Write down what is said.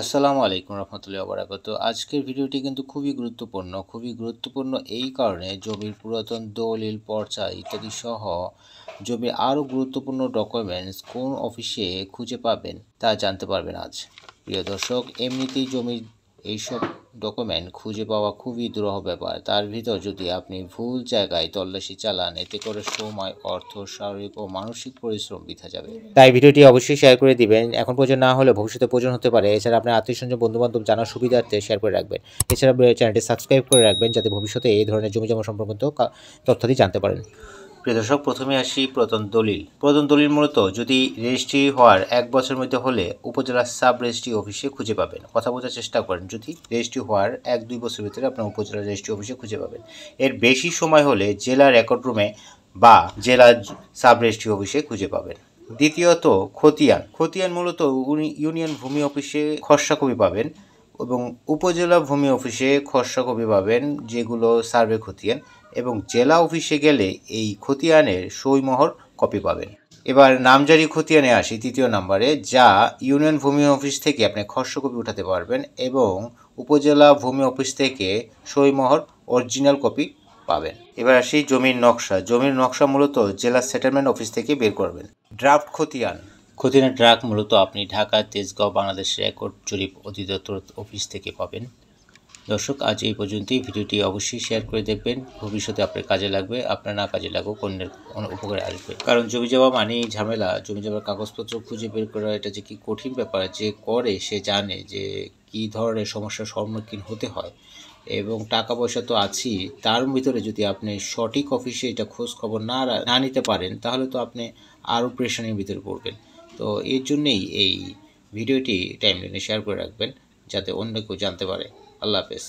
আসসালামু আলাইকুম রহমতুল্লাহি ওয়া বারাকাতুহু। আজকের ভিডিওটি কিন্তু খুবই গুরুত্বপূর্ণ এই কারণে জমির পুরাতন দলিল, পর্চা ইত্যাদি সহ জমির আরও গুরুত্বপূর্ণ ডকুমেন্টস কোন অফিসে খুঁজে পাবেন তা জানতে পারবেন আজ। প্রিয় দর্শক, এমনিতেই জমির এইসব ডকুমেন্ট খুঁজে পাওয়া খুবই দুরূহ ব্যাপার। তার ভিতর যদি আপনি ভুল জায়গায় তল্লাশি চালান, এতে করে সময়, অর্থ, শারীরিক ও মানসিক পরিশ্রম বৃথা যাবে। তাই ভিডিওটি অবশ্যই শেয়ার করে দিবেন। এখন পর্যন্ত না হলে ভবিষ্যতে প্রয়োজন হতে পারে। এছাড়া আপনার আত্মীয়স্বজন, বন্ধুবান্ধব জানার সুবিধার্থে শেয়ার করে রাখবেন। এছাড়া চ্যানেলটি সাবস্ক্রাইব করে রাখবেন যাতে ভবিষ্যতে এই ধরনের জমিজমা সম্পর্কিত তথ্যাদি জানতে পারেন। প্রিয় দর্শক, প্রথমে আসি পুরাতন দলিল। পুরাতন দলিল মূলত যদি রেজিস্ট্রি হওয়ার 1 বছরের মধ্যে হলে উপজেলা সাব রেজিস্ট্রি অফিসে খুঁজে পাবেন। কথা বোঝার চেষ্টা করেন। যদি রেজিস্ট্রি হওয়ার 1-2 বছরের ভিতরে আপনার উপজেলা রেজিস্ট্রি অফিসে খুঁজে পাবেন। এর বেশি সময় হলে জেলা রেকর্ড রুমে বা জেলা সাব রেজিস্ট্রি অফিসে খুঁজে পাবেন। দ্বিতীয়ত, খতিয়ান মূলত ইউনিয়ন ভূমি অফিসে খসড়া কপি পাবেন এবং উপজেলা ভূমি অফিসে খসড়া কপি পাবেন, যেগুলো সার্ভে খতিয়ান, এবং জেলা অফিসে গেলে এই খতিয়ানের সইমোহর কপি পাবেন। এবার নামজারি খতিয়ানে আসি তৃতীয় নম্বরে, যা ইউনিয়ন ভূমি অফিস থেকে আপনি খসড়া কপি উঠাতে পারবেন এবং উপজেলা ভূমি অফিস থেকে সইমোহর অরিজিনাল কপি পাবেন। এবার আসি জমির নকশা মূলত জেলা সেটেলমেন্ট অফিস থেকে বের করবেন। ড্রাফট খতিয়ানের ড্রাফট মূলত আপনি ঢাকা, তেজগাঁও বাংলাদেশ রেকর্ড জরিপ অধিদপ্তর অফিস থেকে পাবেন। দর্শক, আজ এই পর্যন্তই। ভিডিওটি অবশ্যই শেয়ার করে দেখবেন। ভবিষ্যতে আপনার কাজে লাগবে, আপনার না কাজে লাগুক, অন্যের উপকারে আসবে। কারণ জমি জমা মানেই ঝামেলা। জমি জমার কাগজপত্র খুঁজে বের করা এটা যে কি কঠিন ব্যাপার, যে করে সে জানে যে কী ধরনের সমস্যার সম্মুখীন হতে হয়। এবং টাকা পয়সা তো আছেই, তার ভিতরে যদি আপনি সঠিক অফিসে এটা খোঁজ খবর না নিতে পারেন, তাহলে তো আপনি আরও প্রেশানের ভিতরে পড়বেন। তো এর জন্যেই এই ভিডিওটি টাইমলাইনে শেয়ার করে রাখবেন যাতে অন্য কেউ জানতে পারে। আল্লাহ হাফেজ।